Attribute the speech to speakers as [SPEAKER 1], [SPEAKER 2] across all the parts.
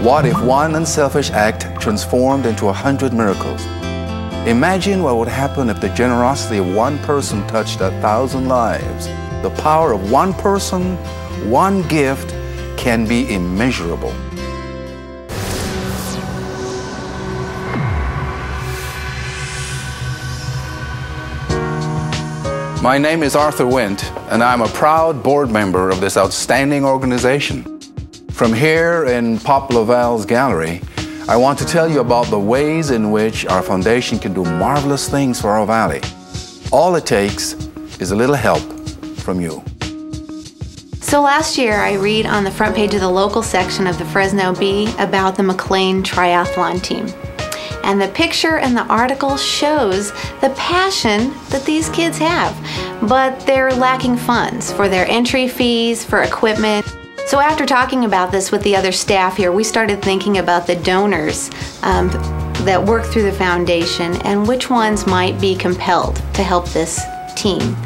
[SPEAKER 1] What if one unselfish act transformed into 100 miracles? Imagine what would happen if the generosity of one person touched 1,000 lives. The power of one person, one gift, can be immeasurable. My name is Arthur Wendt, and I'm a proud board member of this outstanding organization. From here in Pop Laval's gallery, I want to tell you about the ways in which our foundation can do marvelous things for our valley. All it takes is a little help from you.
[SPEAKER 2] So last year, I read on the front page of the local section of the Fresno Bee about the McLean Triathlon team. And the picture in the article shows the passion that these kids have, but they're lacking funds for their entry fees, for equipment. So after talking about this with the other staff here, we started thinking about the donors that work through the foundation and which ones might be compelled to help this team.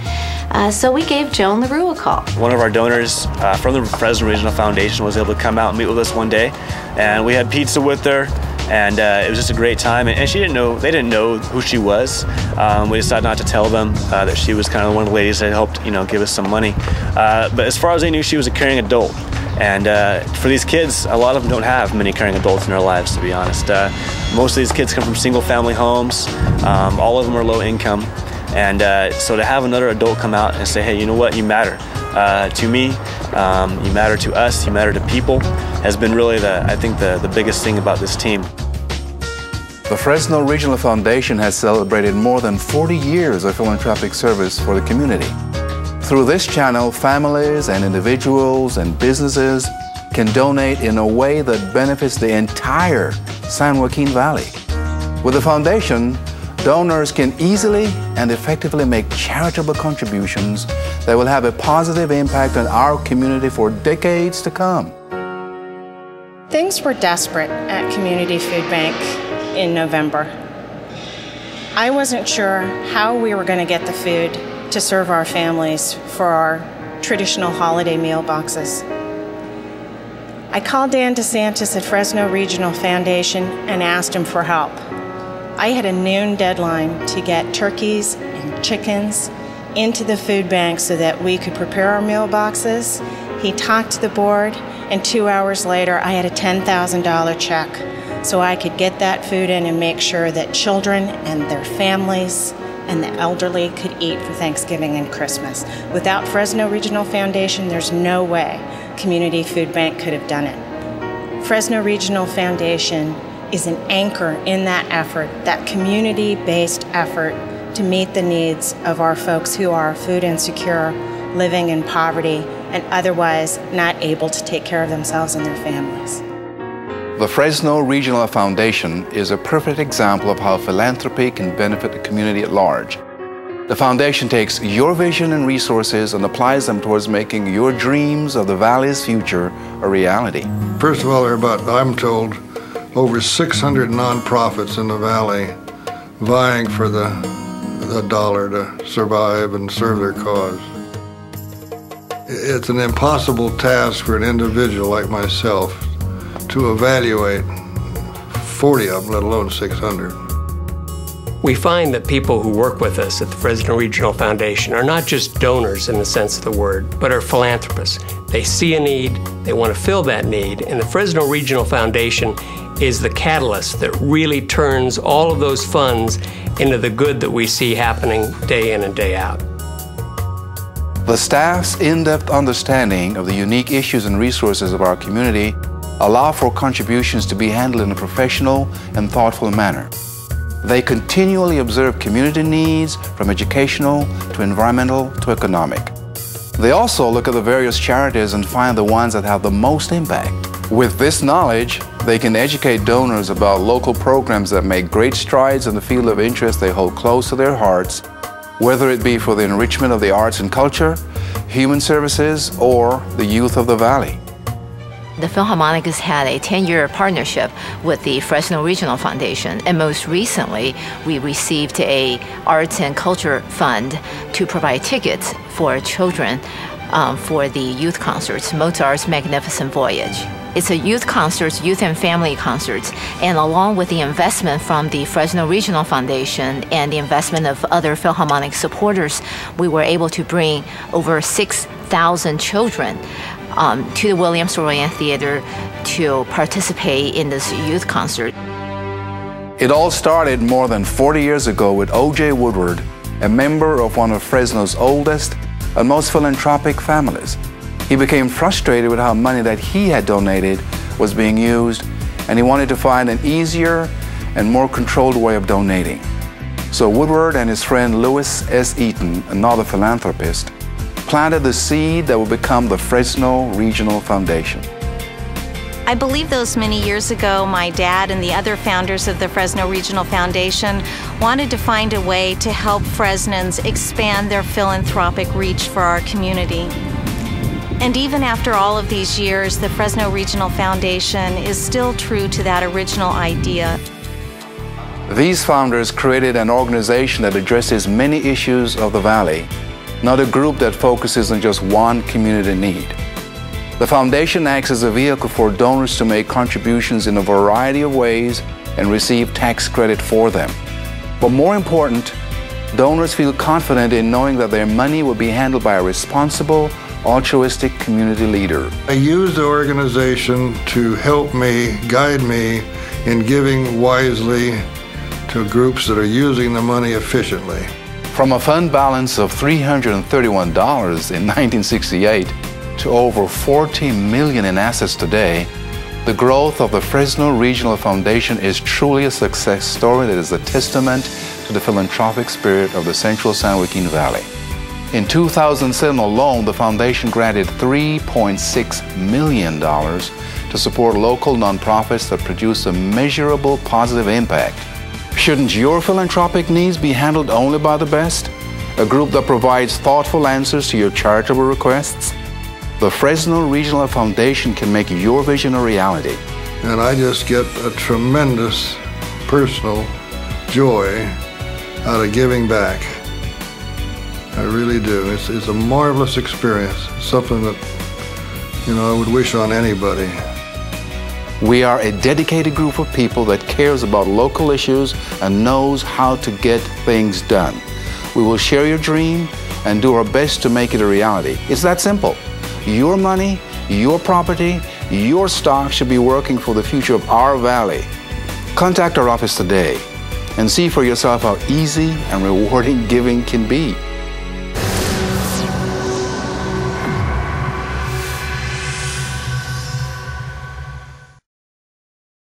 [SPEAKER 2] So we gave Joan LaRue a call. One
[SPEAKER 3] of our donors from the Fresno Regional Foundation was able to come out and meet with us one day, and we had pizza with her. And it was just a great time, and they didn't know who she was. We decided not to tell them that she was kind of one of the ladies that helped, give us some money. But as far as they knew, she was a caring adult. And for these kids, a lot of them don't have many caring adults in their lives, to be honest. Most of these kids come from single-family homes. All of them are low income. And so to have another adult come out and say, hey, you know what, you matter to me, you matter to us, you matter to people, has been really, I think, the biggest thing about this team.
[SPEAKER 1] The Fresno Regional Foundation has celebrated more than 40 years of philanthropic service for the community. Through this channel, families and individuals and businesses can donate in a way that benefits the entire San Joaquin Valley. With the foundation, donors can easily and effectively make charitable contributions that will have a positive impact on our community for decades to come.
[SPEAKER 4] Things were desperate at Community Food Bank in November. I wasn't sure how we were going to get the food to serve our families for our traditional holiday meal boxes. I called Dan DeSantis at Fresno Regional Foundation and asked him for help. I had a noon deadline to get turkeys and chickens into the food bank so that we could prepare our meal boxes. He talked to the board, and 2 hours later, I had a $10,000 check so I could get that food in and make sure that children and their families and the elderly could eat for Thanksgiving and Christmas. Without Fresno Regional Foundation, there's no way Community Food Bank could have done it. Fresno Regional Foundation is an anchor in that effort, that community-based effort to meet the needs of our folks who are food insecure, living in poverty, and otherwise not able to take care of themselves and their families.
[SPEAKER 1] The Fresno Regional Foundation is a perfect example of how philanthropy can benefit the community at large. The foundation takes your vision and resources and applies them towards making your dreams of the valley's future a reality.
[SPEAKER 5] First of all, there are about, I'm told, over 600 nonprofits in the valley vying for the dollar to survive and serve their cause. It's an impossible task for an individual like myself to evaluate 40 of them, let alone 600.
[SPEAKER 6] We find that people who work with us at the Fresno Regional Foundation are not just donors in the sense of the word, but are philanthropists. They see a need, they want to fill that need, and the Fresno Regional Foundation is the catalyst that really turns all of those funds into the good that we see happening day in and day out.
[SPEAKER 1] The staff's in-depth understanding of the unique issues and resources of our community allow for contributions to be handled in a professional and thoughtful manner. They continually observe community needs from educational to environmental to economic. They also look at the various charities and find the ones that have the most impact. With this knowledge, they can educate donors about local programs that make great strides in the field of interest they hold close to their hearts, whether it be for the enrichment of the arts and culture, human services, or the youth of the valley.
[SPEAKER 7] The Philharmonic has had a 10-year partnership with the Fresno Regional Foundation, and most recently we received a arts and culture fund to provide tickets for children for the youth concerts, Mozart's Magnificent Voyage. It's a youth concerts, youth and family concerts, and along with the investment from the Fresno Regional Foundation and the investment of other Philharmonic supporters, we were able to bring over 6,000 children to the Williams Roy Theater to participate in this youth concert.
[SPEAKER 1] It all started more than 40 years ago with O.J. Woodward, a member of one of Fresno's oldest and most philanthropic families. He became frustrated with how money that he had donated was being used, and he wanted to find an easier and more controlled way of donating. So Woodward and his friend Louis S. Eaton, another philanthropist, planted the seed that would become the Fresno Regional Foundation.
[SPEAKER 8] I believe those many years ago, my dad and the other founders of the Fresno Regional Foundation wanted to find a way to help Fresnans expand their philanthropic reach for our community. And even after all of these years, the Fresno Regional Foundation is still true to that original idea.
[SPEAKER 1] These founders created an organization that addresses many issues of the Valley, not a group that focuses on just one community need. The foundation acts as a vehicle for donors to make contributions in a variety of ways and receive tax credit for them. But more important, donors feel confident in knowing that their money will be handled by a responsible, altruistic community leader.
[SPEAKER 5] I use the organization to help me, guide me in giving wisely to groups that are using the money efficiently.
[SPEAKER 1] From a fund balance of $331 in 1968 to over $40 million in assets today, the growth of the Fresno Regional Foundation is truly a success story that is a testament to the philanthropic spirit of the central San Joaquin Valley. In 2007 alone, the foundation granted $3.6 million to support local nonprofits that produce a measurable positive impact. Shouldn't your philanthropic needs be handled only by the best? A group that provides thoughtful answers to your charitable requests? The Fresno Regional Foundation can make your vision a reality.
[SPEAKER 5] And I just get a tremendous personal joy out of giving back. I really do. It's a marvelous experience, something that, I would wish on anybody.
[SPEAKER 1] We are a dedicated group of people that cares about local issues and knows how to get things done. We will share your dream and do our best to make it a reality. It's that simple. Your money, your property, your stock should be working for the future of our valley. Contact our office today and see for yourself how easy and rewarding giving can be.